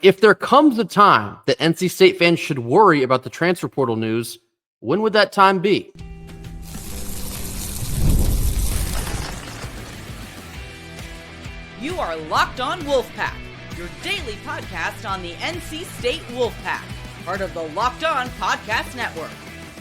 If there comes a time that NC State fans should worry about the transfer portal news, when would that time be? You are Locked On Wolfpack, your daily podcast on the NC State Wolfpack, part of the Locked On Podcast Network,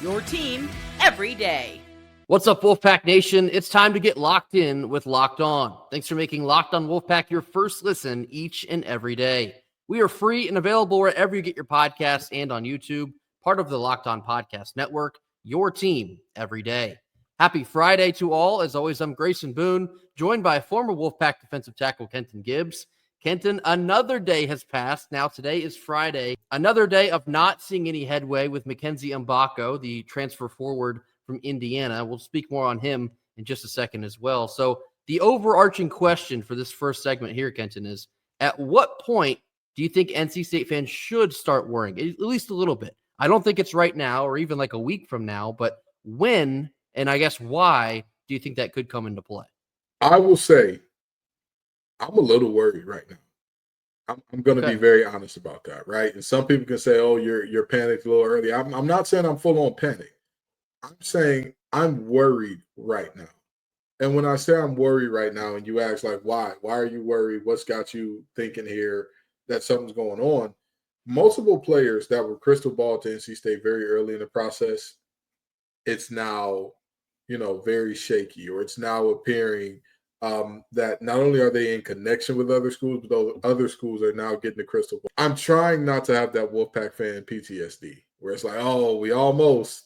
your team every day. What's up, Wolfpack Nation? It's time to get locked in with Locked On. Thanks for making Locked On Wolfpack your first listen each and every day. We are free and available wherever you get your podcasts and on YouTube, part of the Locked On Podcast Network, your team every day. Happy Friday to all. As always, I'm Grayson Boone, joined by former Wolfpack defensive tackle Kenton Gibbs. Kenton, another day has passed. Now today is Friday. Another day of not seeing any headway with Mackenzie Mgbako, the transfer forward from Indiana. We'll speak more on him in just a second as well. So the overarching question for this first segment here, Kenton, is at what point do you think NC State fans should start worrying? At least a little bit. I don't think it's right now or even like a week from now, but when, and I guess why, do you think that could come into play? I will say I'm a little worried right now. I'm going to be very honest about that, right? And some people can say, oh, you're panicked a little early. I'm not saying I'm full on panic. I'm saying I'm worried right now. And when I say I'm worried right now, and you ask, like, why? Why are you worried? What's got you thinking here that something's going on? Multiple players that were crystal ball to NC State very early in the process, it's now, very shaky, or it's now appearing that not only are they in connection with other schools, but those other schools are now getting the crystal ball. I'm trying not to have that Wolfpack fan PTSD, where it's like, oh, we almost.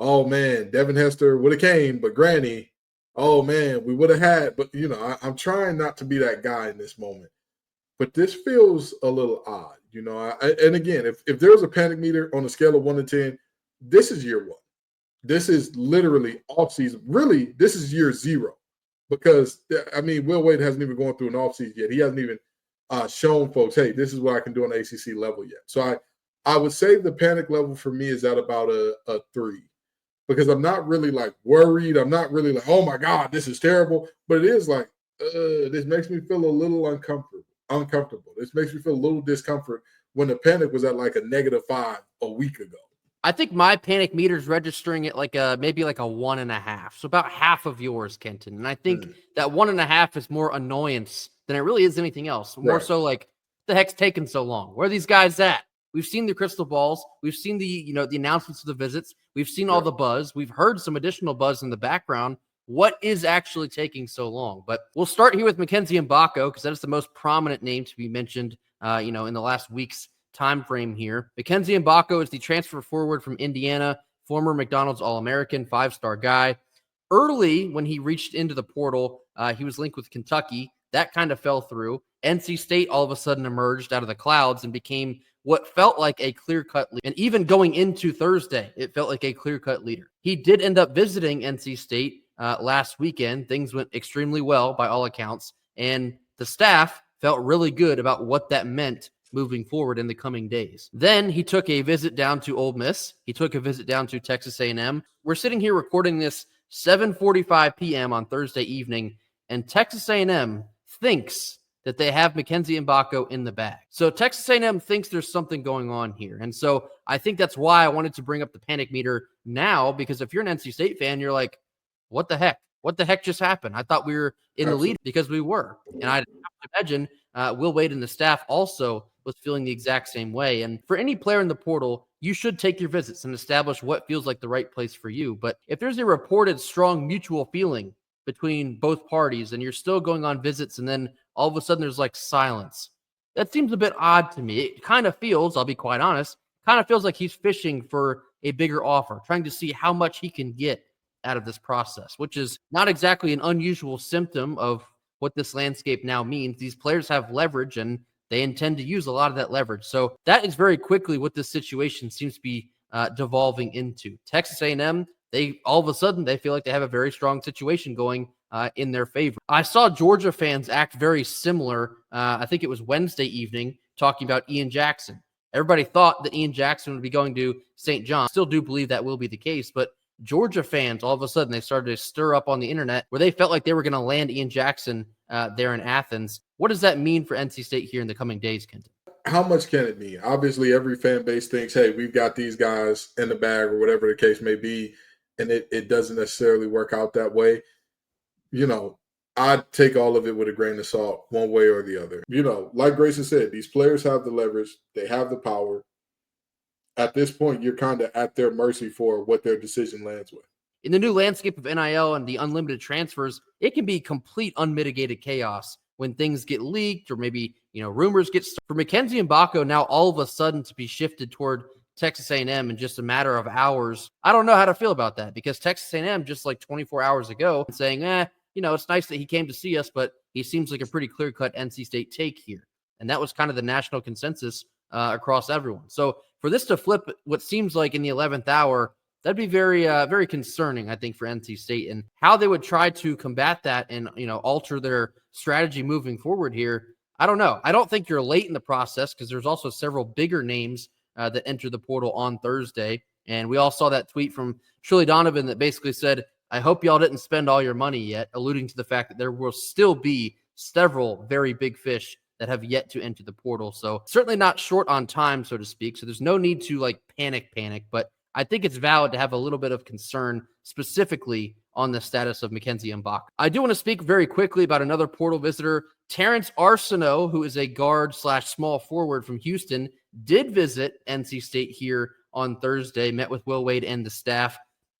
Oh, man, Devin Hester would have came, but Granny, oh, man, we would have had. But, I'm trying not to be that guy in this moment. But this feels a little odd, and again, if there's a panic meter on a scale of 1 to 10, this is year 1. This is literally offseason. Really, this is year 0 because, Will Wade hasn't even gone through an offseason yet. He hasn't even shown folks, hey, this is what I can do on the ACC level yet. So I would say the panic level for me is at about a 3. Because I'm not really like worried. I'm not really like, oh my God, this is terrible. But it is like, this makes me feel a little uncomfortable. This makes me feel a little discomfort when the panic was at like a -5 a week ago. I think my panic meter is registering at maybe like a 1.5. So about half of yours, Kenton. And I think that 1.5 is more annoyance than it really is anything else. More so like, the heck's taking so long? Where are these guys at? We've seen the crystal balls. We've seen the announcements of the visits. We've seen all the buzz. We've heard some additional buzz in the background. What is actually taking so long? But we'll start here with Mackenzie Mgbako because that is the most prominent name to be mentioned, in the last week's time frame here. Mackenzie Mgbako is the transfer forward from Indiana, former McDonald's All-American, 5-star guy. Early when he reached into the portal, he was linked with Kentucky. That kind of fell through. NC State all of a sudden emerged out of the clouds and became what felt like a clear-cut leader. And even going into Thursday, it felt like a clear-cut leader. He did end up visiting NC State last weekend. Things went extremely well by all accounts, and the staff felt really good about what that meant moving forward in the coming days. Then he took a visit down to Ole Miss. He took a visit down to Texas A&M. We're sitting here recording this 7:45 p.m. on Thursday evening, and Texas A&M thinks that they have Mackenzie Mgbako in the bag. So Texas A&M thinks there's something going on here. And so I think that's why I wanted to bring up the panic meter now, because if you're an NC State fan, you're like, what the heck? What the heck just happened? I thought we were in the lead because we were. And I imagine Will Wade and the staff also was feeling the exact same way. And for any player in the portal, you should take your visits and establish what feels like the right place for you. But if there's a reported strong mutual feeling between both parties and you're still going on visits and then all of a sudden there's like silence, that seems a bit odd to me. It kind of feels, I'll be quite honest, like he's fishing for a bigger offer, trying to see how much he can get out of this process, which is not exactly an unusual symptom of what this landscape now means. These players have leverage and they intend to use a lot of that leverage. So that is very quickly what this situation seems to be devolving into. Texas A&M, they all of a sudden, they feel like they have a very strong situation going in their favor. I saw Georgia fans act very similar. I think it was Wednesday evening, talking about Ian Jackson. Everybody thought that Ian Jackson would be going to St. John. Still do believe that will be the case, but Georgia fans, all of a sudden, they started to stir up on the internet where they felt like they were going to land Ian Jackson there in Athens. What does that mean for NC State here in the coming days, Kenton? how much can it mean? Obviously, every fan base thinks, hey, we've got these guys in the bag or whatever the case may be, and it doesn't necessarily work out that way. I'd take all of it with a grain of salt, one way or the other. Like Grayson said, these players have the leverage. They have the power. At this point, you're kind of at their mercy for what their decision lands with. In the new landscape of NIL and the unlimited transfers, it can be complete unmitigated chaos when things get leaked or maybe, rumors get started. For Mackenzie Mgbako now all of a sudden to be shifted toward Texas A&M in just a matter of hours, I don't know how to feel about that, because Texas A&M just like 24 hours ago saying, it's nice that he came to see us, but he seems like a pretty clear-cut NC State take here. And that was kind of the national consensus across everyone. So for this to flip what seems like in the 11th hour, that'd be very, very concerning, I think, for NC State, and how they would try to combat that and, alter their strategy moving forward here. I don't know. I don't think you're late in the process, because there's also several bigger names that enter the portal on Thursday. And we all saw that tweet from Trilly Donovan that basically said, I hope y'all didn't spend all your money yet, alluding to the fact that there will still be several very big fish that have yet to enter the portal. So certainly not short on time, so to speak. So there's no need to panic, but I think it's valid to have a little bit of concern specifically on the status of Mackenzie Mgbako. I do want to speak very quickly about another portal visitor. Terrence Arsenault, who is a guard/small forward from Houston, did visit NC State here on Thursday, met with Will Wade and the staff.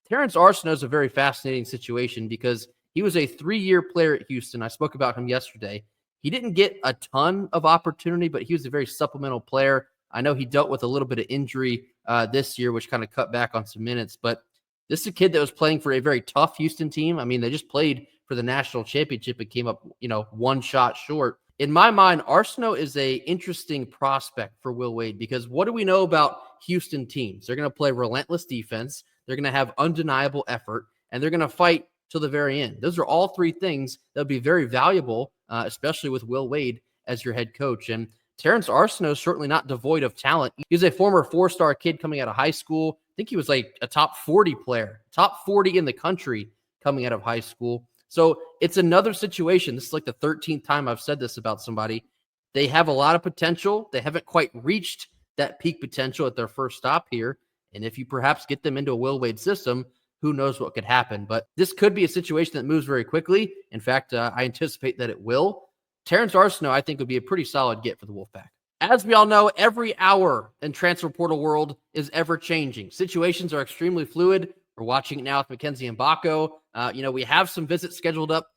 Terrence Arsenault is a very fascinating situation because he was a 3-year player at Houston. I spoke about him yesterday. He didn't get a ton of opportunity, but he was a very supplemental player. I know he dealt with a little bit of injury this year, which kind of cut back on some minutes, but this is a kid that was playing for a very tough Houston team. I mean, they just played for the national championship and came up, one shot short. In my mind, Arsenault is a interesting prospect for Will Wade, because what do we know about Houston teams? They're going to play relentless defense. They're going to have undeniable effort, and they're going to fight till the very end. Those are all three things that would be very valuable, especially with Will Wade as your head coach. And Terrence Arsenault is certainly not devoid of talent. He's a former 4-star kid coming out of high school. I think he was like a top 40 player, top 40 in the country coming out of high school. So it's another situation. This is like the 13th time I've said this about somebody. They have a lot of potential. They haven't quite reached that peak potential at their first stop here. And if you perhaps get them into a Will Wade system, who knows what could happen. But this could be a situation that moves very quickly. In fact, I anticipate that it will. Terrence Arsenault, I think, would be a pretty solid get for the Wolfpack. As we all know, every hour in transfer portal world is ever changing. Situations are extremely fluid. We're watching it now with Mackenzie Mgbako. We have some visits scheduled up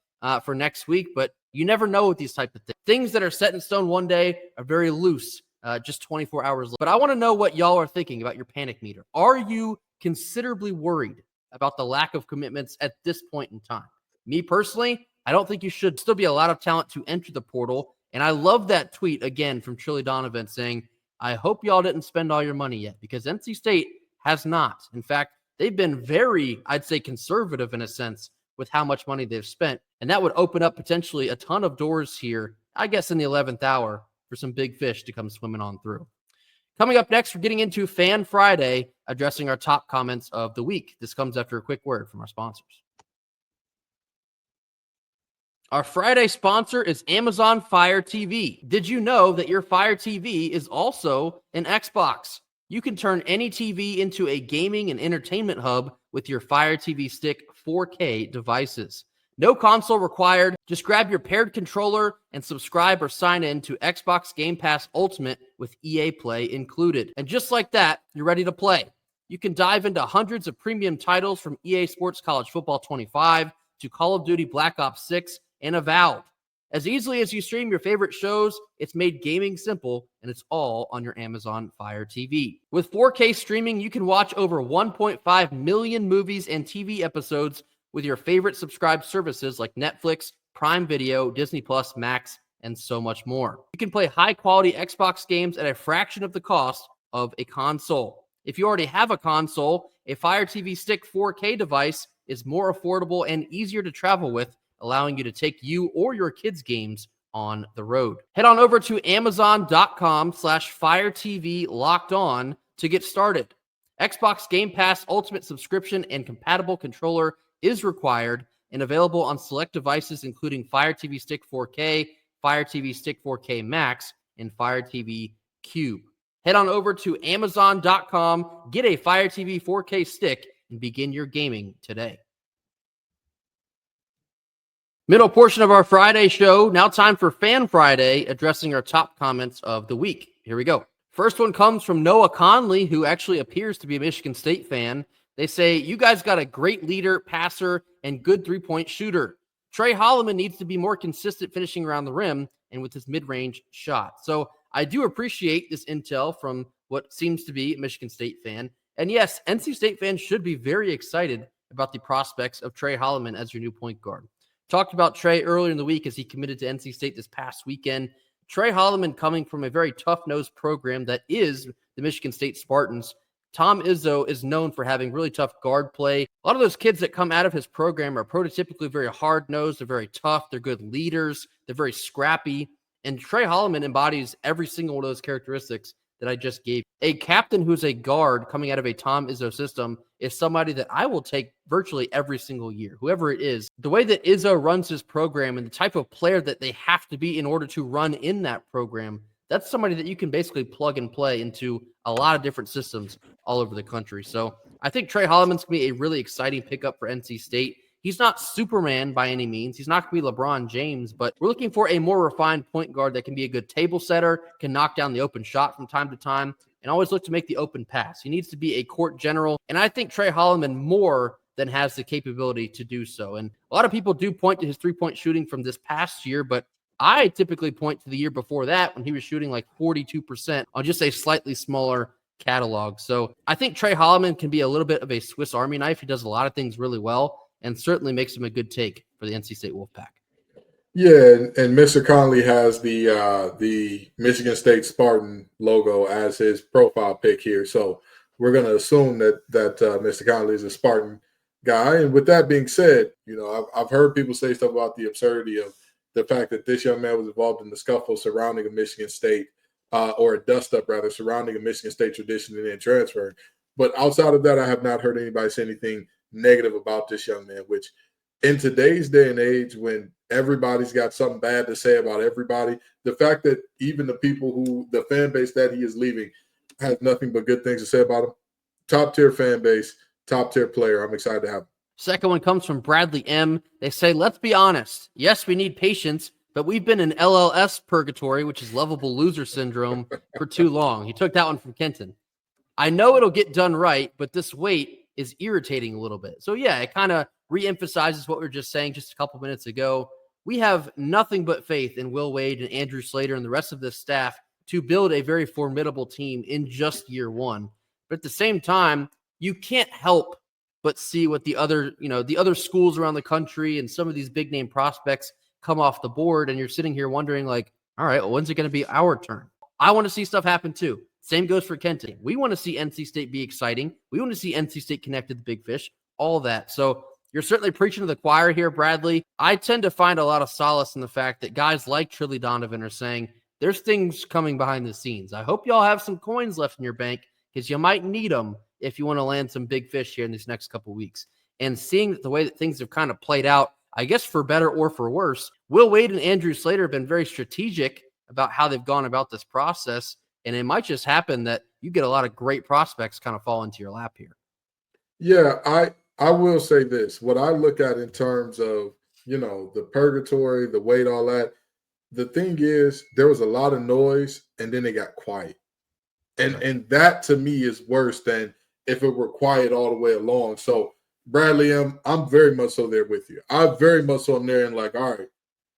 for next week, but you never know with these type of things. Things that are set in stone one day are very loose just 24 hours later. But I want to know what y'all are thinking about your panic meter. Are you considerably worried about the lack of commitments at this point in time? Me personally, I don't think you should. Still be a lot of talent to enter the portal. And I love that tweet again from Trilly Donovan saying, I hope y'all didn't spend all your money yet, because NC State has not. In fact, they've been very, I'd say, conservative in a sense with how much money they've spent. And that would open up potentially a ton of doors here, I guess, in the 11th hour for some big fish to come swimming on through. Coming up next, we're getting into Fan Friday, addressing our top comments of the week. This comes after a quick word from our sponsors. Our Friday sponsor is Amazon Fire TV. Did you know that your Fire TV is also an Xbox? You can turn any TV into a gaming and entertainment hub with your Fire TV Stick 4K devices. No console required. Just grab your paired controller and subscribe or sign in to Xbox Game Pass Ultimate with EA Play included. And just like that, you're ready to play. You can dive into hundreds of premium titles from EA Sports College Football 25 to Call of Duty Black Ops 6 and Avowed. As easily as you stream your favorite shows, it's made gaming simple, and it's all on your Amazon Fire TV. With 4K streaming, you can watch over 1.5 million movies and TV episodes with your favorite subscribed services like Netflix, Prime Video, Disney+, Max, and so much more. You can play high-quality Xbox games at a fraction of the cost of a console. If you already have a console, a Fire TV Stick 4K device is more affordable and easier to travel with, allowing you to take you or your kids' games on the road. Head on over to amazon.com/FireTV Locked On to get started. Xbox Game Pass Ultimate subscription and compatible controller is required and available on select devices including Fire TV Stick 4K, Fire TV Stick 4K Max, and Fire TV Cube. Head on over to Amazon.com, get a Fire TV 4K stick, and begin your gaming today. Middle portion of our Friday show. Now time for Fan Friday, addressing our top comments of the week. Here we go. First one comes from Noah Conley, who actually appears to be a Michigan State fan. They say, you guys got a great leader, passer, and good three-point shooter. Trey Holloman needs to be more consistent finishing around the rim and with his mid-range shot. So I do appreciate this intel from what seems to be a Michigan State fan. And yes, NC State fans should be very excited about the prospects of Trey Holloman as your new point guard. Talked about Trey earlier in the week as he committed to NC State this past weekend. Trey Holloman coming from a very tough-nosed program that is the Michigan State Spartans. Tom Izzo is known for having really tough guard play. A lot of those kids that come out of his program are prototypically very hard-nosed. They're very tough. They're good leaders. They're very scrappy. And Trey Holloman embodies every single one of those characteristics that I just gave. A captain who's a guard coming out of a Tom Izzo system is somebody that I will take virtually every single year, whoever it is. The way that Izzo runs his program and the type of player that they have to be in order to run in that program, that's somebody that you can basically plug and play into a lot of different systems all over the country. So I think Trey Holloman's going to be a really exciting pickup for NC State. He's not Superman by any means. He's not going to be LeBron James, but we're looking for a more refined point guard that can be a good table setter, can knock down the open shot from time to time, and always look to make the open pass. He needs to be a court general, and I think Trey Holloman more than has the capability to do so. And a lot of people do point to his three-point shooting from this past year, but I typically point to the year before that when he was shooting like 42% on just a slightly smaller catalog. So I think Trey Holloman can be a little bit of a Swiss Army knife. He does a lot of things really well and certainly makes him a good take for the NC State Wolfpack. Yeah, and Mr. Conley has the Michigan State Spartan logo as his profile pic here. So we're going to assume that Mr. Conley is a Spartan guy. And with that being said, you know, I've heard people say stuff about the absurdity of the fact that this young man was involved in the scuffle surrounding a Michigan State or a dust-up, rather, surrounding a Michigan State tradition and then transferring. But outside of that, I have not heard anybody say anything negative about this young man, which in today's day and age, when everybody's got something bad to say about everybody, the fact that even the people who, the fan base that he is leaving, has nothing but good things to say about him. Top-tier fan base, top-tier player. I'm excited to have him. Second one comes from Bradley M. They say, let's be honest. Yes, we need patience, but we've been in LLS purgatory, which is lovable loser syndrome, for too long. He took that one from Kenton. I know it'll get done right, but this wait is irritating a little bit. So yeah, it kind of reemphasizes what we were just saying just a couple minutes ago. We have nothing but faith in Will Wade and Andrew Slater and the rest of this staff to build a very formidable team in just year one. But at the same time, you can't help but see what the other schools around the country and some of these big name prospects come off the board. And you're sitting here wondering like, all right, well, when's it going to be our turn? I want to see stuff happen too. Same goes for Kenton. We want to see NC State be exciting. We want to see NC State connect to the big fish, all that. So you're certainly preaching to the choir here, Bradley. I tend to find a lot of solace in the fact that guys like Trilly Donovan are saying there's things coming behind the scenes. I hope y'all have some coins left in your bank because you might need them if you want to land some big fish here in these next couple weeks. And seeing the way that things have kind of played out, I guess for better or for worse, Will Wade and Andrew Slater have been very strategic about how they've gone about this process. And it might just happen that you get a lot of great prospects kind of fall into your lap here. Yeah, I will say this. What I look at in terms of, you know, the purgatory, the wait, all that, the thing is there was a lot of noise and then it got quiet. And that to me is worse than if it were quiet all the way along. So Bradley, I'm very much so there with you. I very much so am there and like, all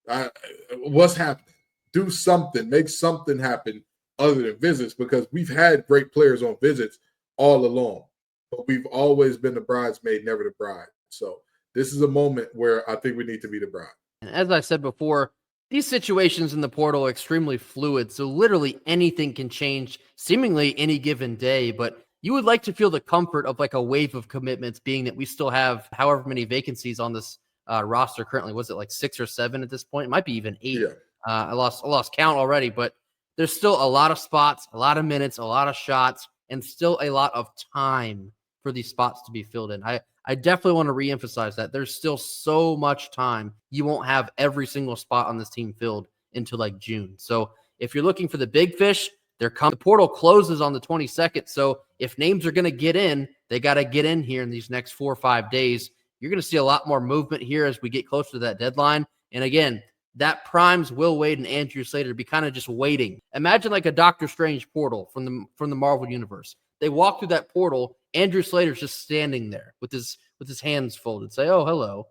right, what's happening? Do something, make something happen other than visits, because we've had great players on visits all along, but we've always been the bridesmaid, never the bride. So this is a moment where I think we need to be the bride. And as I said before, these situations in the portal are extremely fluid, so literally anything can change seemingly any given day, but you would like to feel the comfort of like a wave of commitments, being that we still have however many vacancies on this roster currently. Was it like 6 or 7 at this point? It might be even 8. Yeah. I lost count already, but there's still a lot of spots, a lot of minutes, a lot of shots, and still a lot of time for these spots to be filled in. I definitely want to reemphasize that. There's still so much time. You won't have every single spot on this team filled until like June. So if you're looking for the big fish, The portal closes on the 22nd. So if names are going to get in, they got to get in here in these next 4 or 5 days. You're going to see a lot more movement here as we get closer to that deadline. And again, that primes Will Wade and Andrew Slater to be kind of just waiting. Imagine like a Doctor Strange portal from the Marvel universe. They walk through that portal. Andrew Slater's just standing there with his hands folded. Say, oh, hello.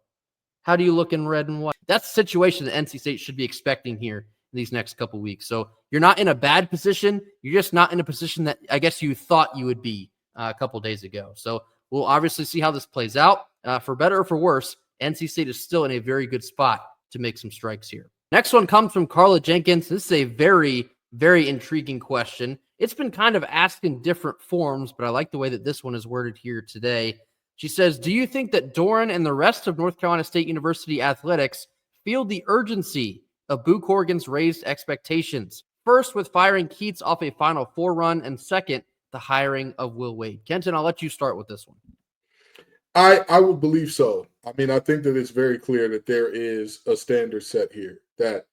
How do you look in red and white? That's the situation that NC State should be expecting here in these next couple weeks. So you're not in a bad position. You're just not in a position that I guess you thought you would be a couple days ago. So we'll obviously see how this plays out. For better or for worse, NC State is still in a very good spot to make some strikes here. Next one comes from Carla Jenkins. This is a very, very intriguing question. It's been kind of asked in different forms, but I like the way that this one is worded here today. She says, do you think that Doeren and the rest of North Carolina State University athletics feel the urgency of Boo Corrigan's raised expectations? First, with firing Keats off a Final Four run, and second, the hiring of Will Wade. Kenton, I'll let you start with this one. I would believe so. I mean, I think that it's very clear that there is a standard set here, that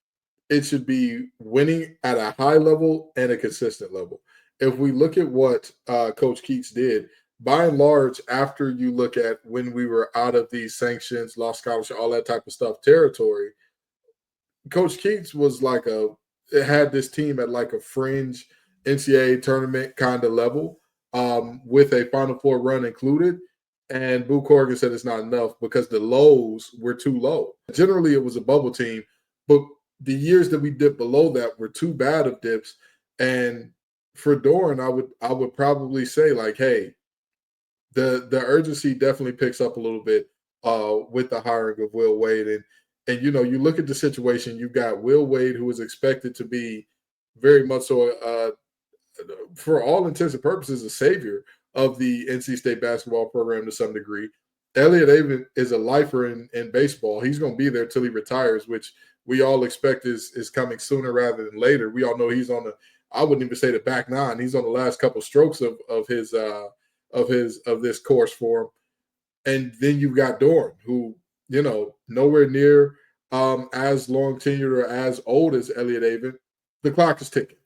it should be winning at a high level and a consistent level. If we look at what Coach Keats did, by and large, after you look at when we were out of these sanctions, lost scholarship, all that type of stuff territory, Coach Keats was had this team at like a fringe NCAA tournament kind of level with a Final Four run included. And Boo Corrigan said it's not enough because the lows were too low. Generally, it was a bubble team, but the years that we dipped below that were too bad of dips. And for Doeren, I would probably say like, hey, the urgency definitely picks up a little bit with the hiring of Will Wade. And you know, you look at the situation, you've got Will Wade, who is expected to be very much so, for all intents and purposes, a savior of the NC State basketball program to some degree. Elliot Avent is a lifer in baseball. He's going to be there till he retires, which we all expect is coming sooner rather than later. We all know he's on I wouldn't even say the back nine. He's on the last couple strokes of this course for him. And then you've got Doeren, who, you know, nowhere near as long tenured or as old as Elliot Avent. The clock is ticking.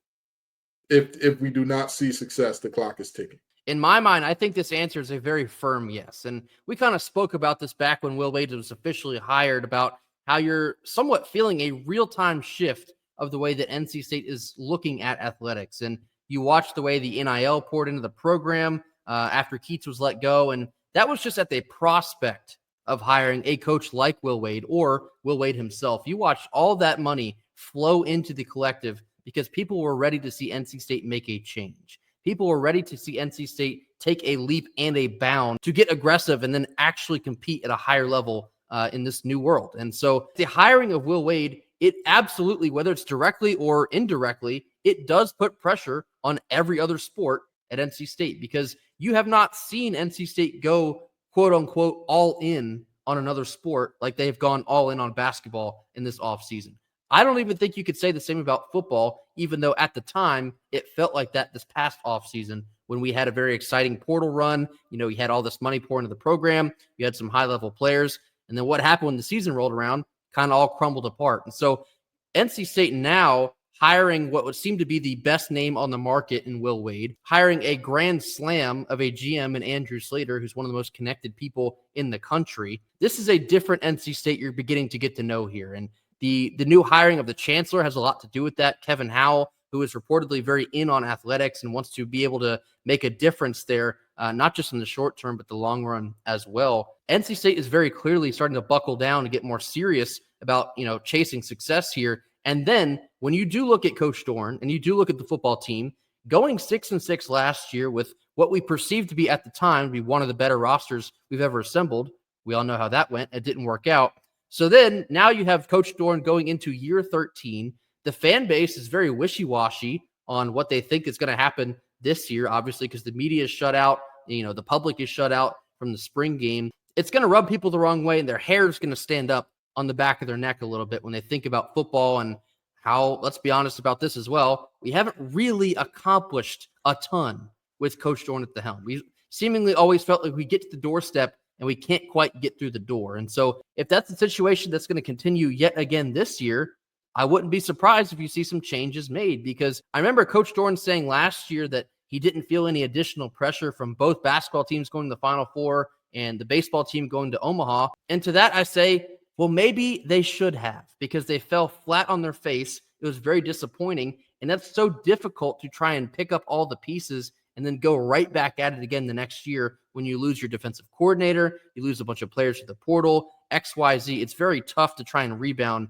If we do not see success, the clock is ticking. In my mind, I think this answer is a very firm yes. And we kind of spoke about this back when Will Wade was officially hired, about how you're somewhat feeling a real-time shift of the way that NC State is looking at athletics. And you watch the way the NIL poured into the program after Keats was let go. And that was just at the prospect of hiring a coach like Will Wade or Will Wade himself. You watched all that money flow into the collective because people were ready to see NC State make a change. People were ready to see NC State take a leap and a bound to get aggressive and then actually compete at a higher level in this new world. And so the hiring of Will Wade, it absolutely, whether it's directly or indirectly, it does put pressure on every other sport at NC State, because you have not seen NC State go, quote unquote, all in on another sport like they've gone all in on basketball in this offseason. I don't even think you could say the same about football, even though at the time it felt like that this past offseason when we had a very exciting portal run. You know, you had all this money pour into the program. You had some high-level players. And then what happened when the season rolled around kind of all crumbled apart. And so NC State now hiring what would seem to be the best name on the market in Will Wade, hiring a grand slam of a GM in Andrew Slater, who's one of the most connected people in the country. This is a different NC State you're beginning to get to know here. And the new hiring of the chancellor has a lot to do with that. Kevin Howell, who is reportedly very in on athletics and wants to be able to make a difference there, not just in the short term, but the long run as well. NC State is very clearly starting to buckle down and get more serious about, you know, chasing success here. And then when you do look at Coach Doeren and you do look at the football team, going 6-6 last year with what we perceived to be at the time to be one of the better rosters we've ever assembled. We all know how that went. It didn't work out. So then now you have Coach Doeren going into year 13. The fan base is very wishy-washy on what they think is going to happen this year, obviously, because the media is shut out. You know, the public is shut out from the spring game. It's going to rub people the wrong way, and their hair is going to stand up on the back of their neck a little bit when they think about football and how, let's be honest about this as well, we haven't really accomplished a ton with Coach Doeren at the helm. We seemingly always felt like we get to the doorstep and we can't quite get through the door. And so if that's the situation that's going to continue yet again this year, I wouldn't be surprised if you see some changes made, because I remember Coach Doran saying last year that he didn't feel any additional pressure from both basketball teams going to the Final Four and the baseball team going to Omaha. And to that, I say, well, maybe they should have, because they fell flat on their face. It was very disappointing. And that's so difficult to try and pick up all the pieces and then go right back at it again the next year when you lose your defensive coordinator, you lose a bunch of players to the portal, XYZ. It's very tough to try and rebound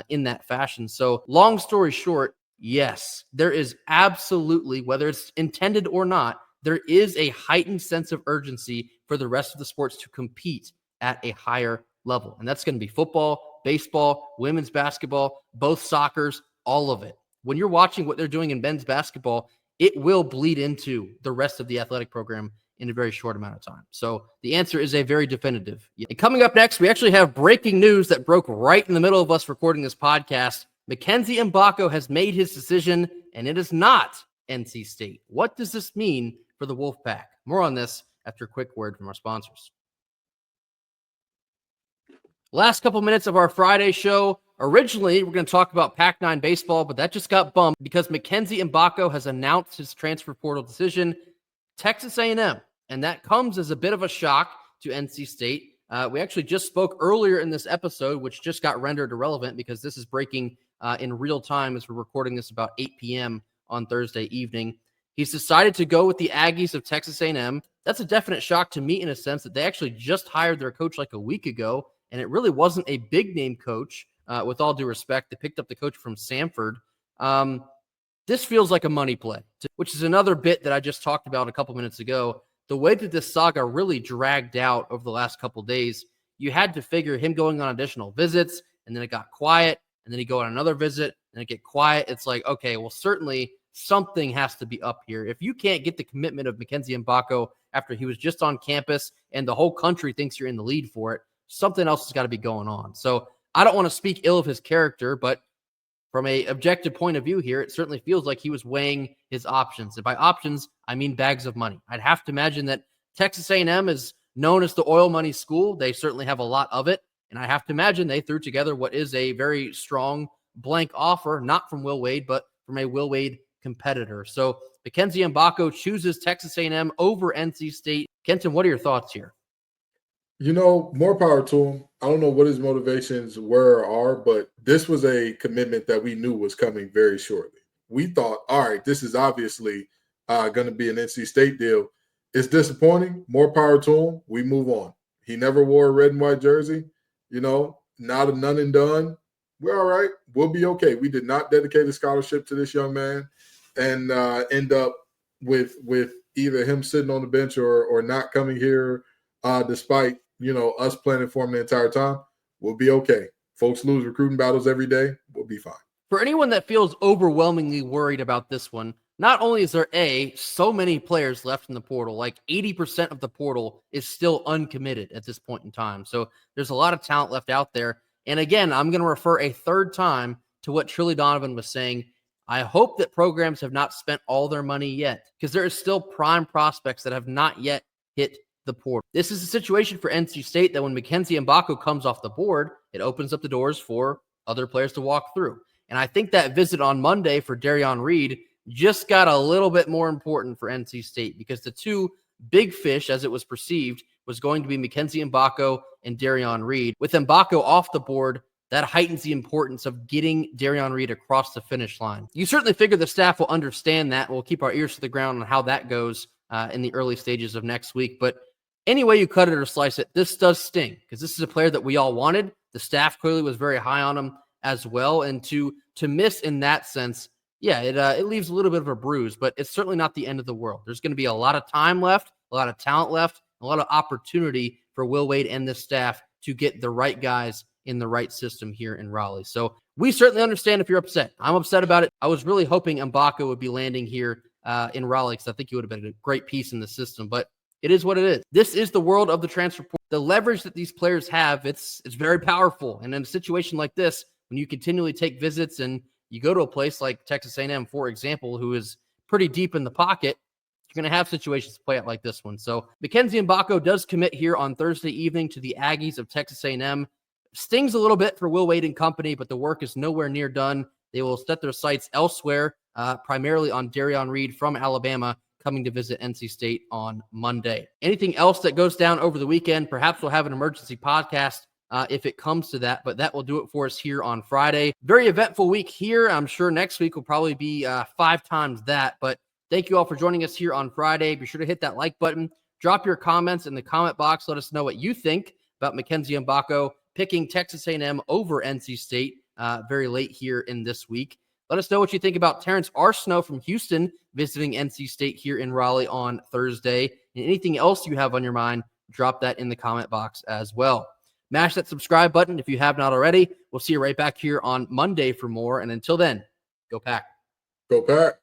in that fashion. So long story short, yes, there is absolutely, whether it's intended or not, there is a heightened sense of urgency for the rest of the sports to compete at a higher level. And that's going to be football, baseball, women's basketball, both soccers, all of it. When you're watching what they're doing in men's basketball, it will bleed into the rest of the athletic program in a very short amount of time. So the answer is a very definitive. And coming up next, we actually have breaking news that broke right in the middle of us recording this podcast. Mackenzie Mgbako has made his decision, and it is not NC State. What does this mean for the Wolfpack? More on this after a quick word from our sponsors. Last couple minutes of our Friday show. Originally, we're going to talk about Pac-9 baseball, but that just got bumped because Mackenzie Mgbako has announced his transfer portal decision. Texas A&M, and that comes as a bit of a shock to NC State. We actually just spoke earlier in this episode, which just got rendered irrelevant because this is breaking in real time as we're recording this about 8 p.m. on Thursday evening. He's decided to go with the Aggies of Texas A&M. That's a definite shock to me in a sense that they actually just hired their coach like a week ago, and it really wasn't a big-name coach. With all due respect, they picked up the coach from Samford. This feels like a money play, which is another bit that I just talked about a couple minutes ago. The way that this saga really dragged out over the last couple of days, you had to figure him going on additional visits, and then it got quiet, and then he go on another visit, and it get quiet. It's like, okay, well, certainly something has to be up here. If you can't get the commitment of Mackenzie Mgbako after he was just on campus and the whole country thinks you're in the lead for it, something else has got to be going on. So I don't want to speak ill of his character, but from an objective point of view here, it certainly feels like he was weighing his options. And by options, I mean bags of money. I'd have to imagine that Texas A&M is known as the oil money school. They certainly have a lot of it. And I have to imagine they threw together what is a very strong blank offer, not from Will Wade, but from a Will Wade competitor. So Mackenzie Mgbako chooses Texas A&M over NC State. Kenton, what are your thoughts here? You know, more power to him. I don't know what his motivations were or are, but this was a commitment that we knew was coming very shortly. We thought, all right, this is obviously going to be an NC State deal. It's disappointing. More power to him. We move on. He never wore a red and white jersey. You know, not a none and done. We're all right. We'll be okay. We did not dedicate a scholarship to this young man and end up with either him sitting on the bench or not coming here despite us planning for him the entire time. We'll be okay. Folks lose recruiting battles every day. We'll be fine. For anyone that feels overwhelmingly worried about this one, not only is there so many players left in the portal, like 80% of the portal is still uncommitted at this point in time. So there's a lot of talent left out there. And again, I'm going to refer a third time to what Trilly Donovan was saying. I hope that programs have not spent all their money yet, because there is still prime prospects that have not yet hit the portal. This is a situation for NC State that when Mackenzie Mgbako comes off the board, it opens up the doors for other players to walk through. And I think that visit on Monday for Darion Reed just got a little bit more important for NC State, because the two big fish, as it was perceived, was going to be Mackenzie Mgbako and Darion Reed. With Mgbako off the board, that heightens the importance of getting Darion Reed across the finish line. You certainly figure the staff will understand that. We'll keep our ears to the ground on how that goes in the early stages of next week. But any way you cut it or slice it, this does sting, because this is a player that we all wanted. The staff clearly was very high on him as well. And to miss in that sense, yeah, it leaves a little bit of a bruise, but it's certainly not the end of the world. There's going to be a lot of time left, a lot of talent left, a lot of opportunity for Will Wade and this staff to get the right guys in the right system here in Raleigh. So we certainly understand if you're upset. I'm upset about it. I was really hoping Mgbako would be landing here in Raleigh, because I think he would have been a great piece in the system, but it is what it is. This is the world of the transfer portal. The leverage that these players have, it's very powerful. And in a situation like this, when you continually take visits and you go to a place like Texas A&M, for example, who is pretty deep in the pocket, you're going to have situations play out like this one. So Mackenzie Mgbako does commit here on Thursday evening to the Aggies of Texas A&M. stings a little bit for Will Wade and company, but the work is nowhere near done. They will set their sights elsewhere, primarily on Darion Reed from Alabama, coming to visit NC State on Monday. Anything else that goes down over the weekend, perhaps we'll have an emergency podcast if it comes to that, but that will do it for us here on Friday. Very eventful week here. I'm sure next week will probably be 5 times that, but thank you all for joining us here on Friday. Be sure to hit that like button. Drop your comments in the comment box. Let us know what you think about Mackenzie Mgbako picking Texas A&M over NC State very late here in this week. Let us know what you think about Terrence Arsenault from Houston visiting NC State here in Raleigh on Thursday. And anything else you have on your mind, drop that in the comment box as well. Mash that subscribe button if you have not already. We'll see you right back here on Monday for more. And until then, go Pack. Go Pack.